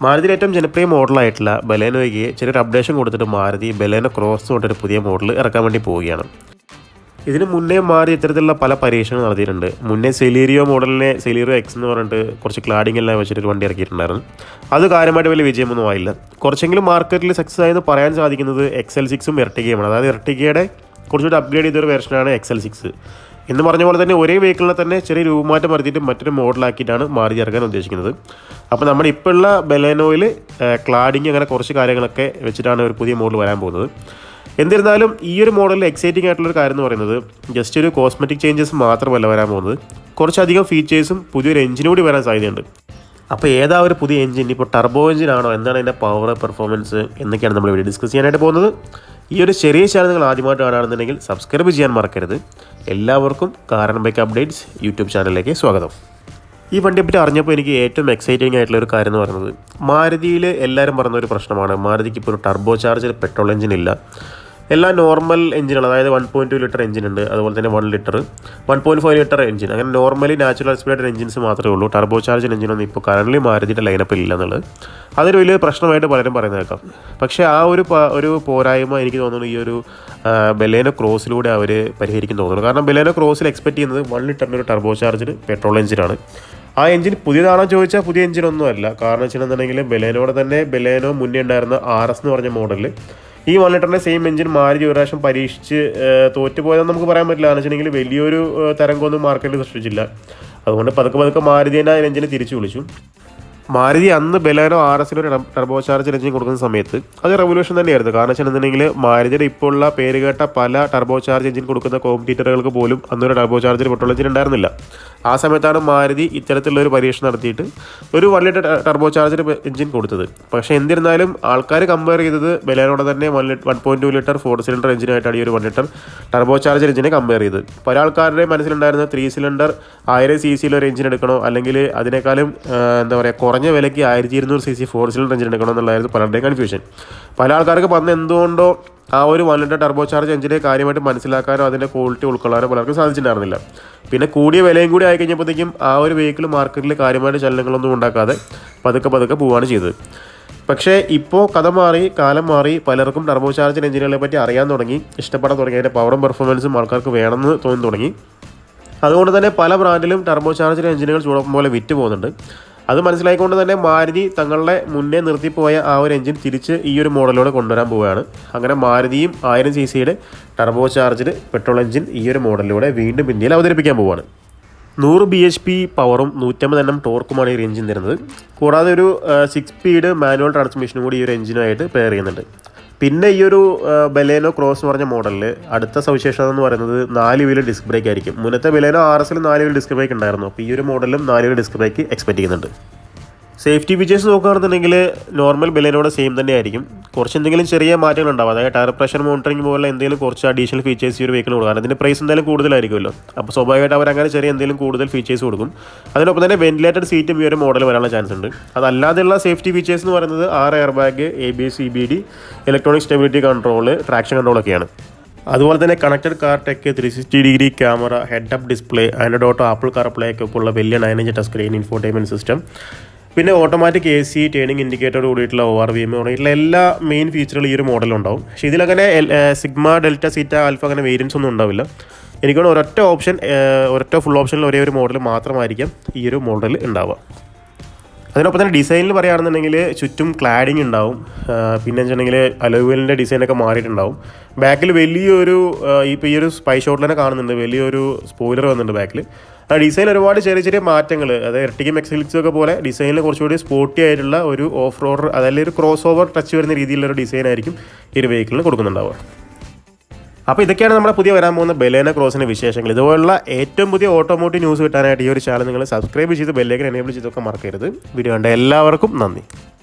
മാരുതിയിൽ ഏറ്റവും ജനപ്രിയ മോഡലായിട്ടുള്ള ബലേനോയ്ക്ക് ചെറിയൊരു അപ്ഡേഷൻ കൊടുത്തിട്ട് മാരുതി ബലേനോ ക്രോസ് കൊണ്ടൊരു പുതിയ മോഡൽ ഇറക്കാൻ വേണ്ടി പോവുകയാണ്. ഇതിന് മുന്നേ മാറി ഇത്തരത്തിലുള്ള പല പരീക്ഷണങ്ങൾ നടത്തിയിട്ടുണ്ട്. മുന്നേ സെലീരിയോ മോഡലിനെ സെലീരിയോ എക്സ് എന്ന് പറഞ്ഞിട്ട് കുറച്ച് ക്ലാഡിംഗ് എല്ലാം വെച്ചിട്ടൊരു വണ്ടി ഇറക്കിയിട്ടുണ്ടായിരുന്നു. അത് കാര്യമായിട്ട് വലിയ വിജയമൊന്നും ആയില്ല. കുറച്ചെങ്കിലും മാർക്കറ്റിൽ സക്സസ് ആയെന്ന് പറയാൻ സാധിക്കുന്നത് XL6ഉം എർട്ടിഗയുമാണ്. അതായത് എർട്ടിഗയുടെ കുറച്ചുകൂടി അപ്ഗ്രേഡ് ചെയ്തൊരു വെർഷനാണ് XL6 എന്ന് പറഞ്ഞ പോലെ തന്നെ ഒരേ വെഹിക്കിളിനെ തന്നെ ചെറിയ രൂപമാറ്റം വരുത്തിയിട്ട് മറ്റൊരു മോഡലാക്കിയിട്ടാണ് മാരുതി ഇറക്കാൻ ഉദ്ദേശിക്കുന്നത്. അപ്പോൾ നമ്മുടെ ഇപ്പോൾ ഉള്ള ബലേനോയിൽ ക്ലാഡിങ് അങ്ങനെ കുറച്ച് കാര്യങ്ങളൊക്കെ വെച്ചിട്ടാണ് ഒരു പുതിയ മോഡൽ വരാൻ പോകുന്നത്. എന്നിരുന്നാലും ഈ ഒരു മോഡലിൽ എക്സൈറ്റിംഗ് ആയിട്ടുള്ളൊരു കാര്യം എന്ന് പറയുന്നത് ജസ്റ്റ് ഒരു കോസ്മെറ്റിക് ചേഞ്ചസ് മാത്രമല്ല വരാൻ പോകുന്നത്, കുറച്ചധികം ഫീച്ചേഴ്സും പുതിയൊരു എഞ്ചിനും കൂടി വരാൻ സാധ്യതയുണ്ട്. അപ്പോൾ ഏതാ ഒരു പുതിയ എഞ്ചിൻ, ഇപ്പോൾ ടർബോ എഞ്ചിനാണോ, എന്താണ് അതിൻ്റെ പവർ, പെർഫോമൻസ് എന്നൊക്കെയാണ് നമ്മൾ ഇവിടെ ഡിസ്കസ് ചെയ്യാനായിട്ട് പോകുന്നത്. ഈ ഒരു ചെറിയ ചാനൽ നിങ്ങൾ ആദ്യമായിട്ട് കാണുകയാണെന്നുണ്ടെങ്കിൽ സബ്സ്ക്രൈബ് ചെയ്യാൻ മറക്കരുത്. എല്ലാവർക്കും car and bike updates YouTube ചാനലിലേക്ക് സ്വാഗതം. ഈ വണ്ടിയെപ്പറ്റി അറിഞ്ഞപ്പോൾ എനിക്ക് ഏറ്റവും എക്സൈറ്റിംഗ് ആയിട്ടുള്ള ഒരു കാര്യം എന്ന് പറയുന്നത്, മാരുതിയിൽ എല്ലാവരും പറഞ്ഞ ഒരു പ്രശ്നമാണ്, മാരുതിക്ക് ഇപ്പോൾ ഒരു ടർബോ ചാർജർ പെട്രോൾ എഞ്ചിൻ ഇല്ല. എല്ലാം നോർമൽ എഞ്ചിനാണ്. അതായത് 1.2 ലിറ്റർ എഞ്ചിൻ ഉണ്ട്, അതുപോലെ തന്നെ 1 ലിറ്റർ, 1.5 ലിറ്റർ എഞ്ചിൻ, അങ്ങനെ നോർമലി നാച്ചുറൽ ആസ്പിറേറ്റഡ് എഞ്ചിൻസ് മാത്രമേ ഉള്ളൂ. ടർബോ ചാർജർ എഞ്ചിനൊന്നും ഇപ്പോൾ കറൻറ്റ്ലി മാരുതിയുടെ ലൈനപ്പിൽ ഇല്ല എന്നുള്ളത് അതൊരു വലിയ പ്രശ്നമായിട്ട് പലരും പറയുന്നത് കേൾക്കാം. പക്ഷേ ആ ഒരു പോരായ്മ എനിക്ക് തോന്നുന്നു ഈ ഒരു ബലേനോ ക്രോസിലൂടെ അവർ പരിഹരിക്കും തോന്നുന്നു. കാരണം ബലേനോ ക്രോസിൽ എക്സ്പെക്ട് ചെയ്യുന്നത് 1 ലിറ്ററിൻ്റെ ഒരു ടർബോ ചാർജർ പെട്രോൾ എഞ്ചിനാണ്. ആ എഞ്ചിൻ പുതിയതാണോ ചോദിച്ചാൽ പുതിയ എഞ്ചിനൊന്നും അല്ല. കാരണം വെച്ചിട്ടുണ്ടെങ്കിൽ ബലേനോടെ തന്നെ ബലേനോ മുന്നേ ഉണ്ടായിരുന്ന RS എന്ന് പറഞ്ഞ മോഡലിൽ ഈ 1 ലിറ്ററിൻ്റെ സെയിം എഞ്ചിൻ മാരുതി ഒരു പ്രാവശ്യം പരീക്ഷിച്ച് തോറ്റുപോയതെന്ന് നമുക്ക് പറയാൻ പറ്റില്ല. എന്ന് വെച്ചിട്ടുണ്ടെങ്കിൽ വലിയൊരു തരംഗമൊന്നും മാർക്കറ്റിൽ സൃഷ്ടിച്ചില്ല. അതുകൊണ്ട് പതുക്കെ മാരുതി തന്നെ ആ എഞ്ചിനെ തിരിച്ചു വിളിച്ചു. മാരുതി അന്ന് ബലേനോ RSനൊരു ടർബോ ചാർജർ എഞ്ചിൻ കൊടുക്കുന്ന സമയത്ത് അത് റെവല്യൂഷൻ തന്നെയായിരുന്നു. കാരണം വെച്ചിട്ടുണ്ടെങ്കിൽ മാരുതിയുടെ ഇപ്പോൾ ഉള്ള പേര് കേട്ട പല ടർബോ ചാർജ് എഞ്ചിൻ കൊടുക്കുന്ന കോമ്പറ്റീറ്ററുകൾക്ക് പോലും അന്നൊരു ടർബോ ചാർജർ പെട്രോൾ എഞ്ചിൻ ഉണ്ടായിരുന്നില്ല. ആ സമയത്താണ് മാരുതി ഇത്തരത്തിലുള്ളൊരു പരീക്ഷണം നടത്തിയിട്ട് ഒരു 1 ലിറ്റർ ടർബോ ചാർജർ എഞ്ചിൻ കൊടുത്തത്. പക്ഷേ എന്നിരുന്നാലും ആൾക്കാർ കമ്പയർ ചെയ്തത് ബലേനോടെ തന്നെ 1.2 ലിറ്റർ 4 സിലിണ്ടർ എഞ്ചിനായിട്ടാണ് ഈ ഒരു 1 ലിറ്റർ ടർബോ ചാർജർ എഞ്ചിനെ കമ്പയർ ചെയ്തത്. പല ആൾക്കാരുടെ മനസ്സിലുണ്ടായിരുന്ന 3 സിലിണ്ടർ 1000 cc ഒരു എഞ്ചിൻ എടുക്കണോ, അല്ലെങ്കിൽ അതിനേക്കാളും എന്താ പറയുക കുറഞ്ഞ വിലയ്ക്ക് 1200 cc 4 സിലിണ്ടർ എഞ്ചിൻ എടുക്കണം എന്നുള്ളതായിരുന്നു പലരുടെയും കൺഫ്യൂഷൻ. പല ആൾക്കാർക്ക് വന്ന് എന്തുകൊണ്ടോ ആ ഒരു 1 ലിറ്റർ ടർബോ ചാർജ് എഞ്ചിനെ കാര്യമായിട്ട് മനസ്സിലാക്കാനോ അതിൻ്റെ ക്വാളിറ്റി ഉൾക്കൊള്ളാനോ പലർക്കും സാധിച്ചിട്ടുണ്ടായിരുന്നില്ല. പിന്നെ കൂടിയ വിലയും കൂടി ആയി കഴിഞ്ഞപ്പോഴത്തേക്കും ആ ഒരു വെഹിക്കിൾ മാർക്കറ്റിൽ കാര്യമായിട്ട് ചലനങ്ങളൊന്നും ഉണ്ടാക്കാതെ പതുക്കെ പോവുകയാണ് ചെയ്തത്. പക്ഷേ ഇപ്പോൾ കഥ മാറി, കാലം മാറി, പലർക്കും ടർബോ ചാർജ് എഞ്ചിനുകളെ പറ്റി അറിയാൻ തുടങ്ങി, ഇഷ്ടപ്പെടാൻ തുടങ്ങി, അതിൻ്റെ പവറും പെർഫോമൻസും ആൾക്കാർക്ക് വേണമെന്ന് തോന്നി തുടങ്ങി. അതുകൊണ്ട് തന്നെ പല ബ്രാൻഡിലും ടർബോ ചാർജർ എഞ്ചിനുകൾ ചൂടൊപ്പം പോലെ വിറ്റ് പോകുന്നുണ്ട്. അത് മനസ്സിലാക്കിക്കൊണ്ട് തന്നെ മാരുതി തങ്ങളുടെ മുന്നേ നിർത്തിപ്പോയ ആ ഒരു എഞ്ചിൻ തിരിച്ച് ഈ ഒരു മോഡലോടെ കൊണ്ടുവരാൻ പോവുകയാണ്. അങ്ങനെ മാരുതിയും 1000 cc turbo charger petrol engine ഈ ഒരു മോഡലിലൂടെ വീണ്ടും ഇന്ത്യയിൽ അവതരിപ്പിക്കാൻ പോവുകയാണ്. 100 bhp പവറും 150 Nm ടോർക്കുമാണ് ഈ ഒരു എഞ്ചിൻ തരുന്നത്. കൂടാതെ ഒരു 6 സ്പീഡ് മാനുവൽ ട്രാൻസ്മിഷനും കൂടി ഈ ഒരു എഞ്ചിനുമായിട്ട് പെയർ ചെയ്യുന്നുണ്ട്. പിന്നെ ഈ ഒരു ബലേനോ ക്രോസ് എന്ന് പറഞ്ഞ മോഡലിൽ അടുത്ത സവിശേഷത എന്ന് പറയുന്നത് 4 വീൽ ഡിസ്ക് ബ്രേക്ക് ആയിരിക്കും. മുന്നത്തെ ബലേനോ RSൽ 4 വീൽ ഡിസ്ക് ബ്രേക്ക് ഉണ്ടായിരുന്നു. അപ്പോൾ ഈ ഒരു മോഡലിലും 4 വീൽ ഡിസ്ക് ബ്രേക്ക് എക്സ്പെക്ട് ചെയ്യുന്നുണ്ട്. സേഫ്റ്റി ഫീച്ചേഴ്സ് നോക്കുകയാണെന്നുണ്ടെങ്കിൽ നോർമൽ ബലേനോടെ സെയിം തന്നെയായിരിക്കും. കുറച്ച് എന്തെങ്കിലും ചെറിയ മാറ്റങ്ങൾ ഉണ്ടാവും. അതായത് ടയർ പ്രഷർ മോണിറ്ററിംഗ് പോലെ എന്തെങ്കിലും കുറച്ച് അഡീഷണൽ ഫീച്ചേഴ്സ് ഈ ഒരു വെഹിക്കിൾ കൊടുക്കും. അതിൻ്റെ പ്രൈസ് എന്തായാലും കൂടുതലായിരിക്കുമല്ലോ. അപ്പോൾ സ്വാഭാവികമായിട്ട് അവരങ്ങനെ ചെറിയ എന്തെങ്കിലും കൂടുതൽ ഫീച്ചേഴ്സ് കൊടുക്കും. അതിനൊപ്പം തന്നെ വെന്റിലേറ്റഡ് സീറ്റും ഈ ഒരു മോഡൽ വരാനുള്ള ചാൻസ് ഉണ്ട്. അതല്ലാതെയുള്ള സേഫ്റ്റി ഫീച്ചേഴ്സ് എന്ന് പറയുന്നത് 6 air bag, ABS, EBD, electronic stability control, traction കൺട്രോളൊക്കെയാണ്. അതുപോലെ തന്നെ connected car tech, 360-degree camera, head up display, Android Apple CarPlay ഒക്കെ ഉള്ള വലിയ 9-inch touch screen, infotainment system, പിന്നെ ഓട്ടോമാറ്റിക് AC, ടേണിംഗ് ഇൻഡിക്കേറ്റർ കൂടിയിട്ടുള്ള ORVM കൂടിയിട്ടുള്ള എല്ലാ മെയിൻ ഫീച്ചറുകളും ഈ ഒരു മോഡലുണ്ടാവും. പക്ഷേ ഇതിലങ്ങനെ സിഗ്മ, ഡെൽറ്റ, സീറ്റ, ആൽഫ അങ്ങനെ വേരിയൻസ് ഒന്നും ഉണ്ടാവില്ല. എനിക്കാണ് ഒരൊറ്റ ഫുൾ ഓപ്ഷനിൽ ഒരേ ഒരു മോഡൽ മാത്രമായിരിക്കും ഈ ഒരു മോഡൽ ഉണ്ടാവുക. അതിനൊപ്പം തന്നെ ഡിസൈനിൽ പറയുകയാണെന്നുണ്ടെങ്കിൽ ചുറ്റും ക്ലാഡിങ് ഉണ്ടാവും. പിന്നെ വെച്ചിട്ടുണ്ടെങ്കിൽ അലോയിലിൻ്റെ ഡിസൈനൊക്കെ മാറിയിട്ടുണ്ടാവും. ബാക്കിൽ വലിയൊരു ഇപ്പോൾ ഈ ഒരു സ്പൈ ഷോട്ടിൽ തന്നെ കാണുന്നുണ്ട്, വലിയൊരു സ്പോയിലർ വന്നിട്ടുണ്ട് ബാക്കിൽ. ആ ഡിസൈൻ ഒരുപാട് ചെറിയ മാറ്റങ്ങൾ, അതായത് എർട്ടിഗയും XL6 ഒക്കെ പോലെ ഡിസൈനിൽ കുറച്ചുകൂടി സ്പോർട്ടി ആയിട്ടുള്ള ഒരു ഓഫ് റോഡർ, അതല്ലെങ്കിൽ ഒരു ക്രോസ് ഓവർ ടച്ച് വരുന്ന രീതിയിലുള്ളൊരു ഡിസൈൻ ആയിരിക്കും ഈ ഒരു വെഹിക്കിളിന് കൊടുക്കുന്നുണ്ടാവുക. അപ്പോൾ ഇതൊക്കെയാണ് നമ്മുടെ പുതിയ വരാൻ പോകുന്ന ബലേനോ ക്രോസിൻ്റെ വിശേഷങ്ങൾ. ഇതുപോലുള്ള ഏറ്റവും പുതിയ ഓട്ടോമോട്ടീവ് ന്യൂസ് കിട്ടാനായിട്ട് ഈ ഒരു ചാനൽ നിങ്ങൾ സബ്സ്ക്രൈബ് ചെയ്ത് ബെല്ലൈക്കൻ എനേബിൾ ചെയ്തൊക്കെ മറക്കരുത്. വീഡിയോ കണ്ട എല്ലാവർക്കും നന്ദി.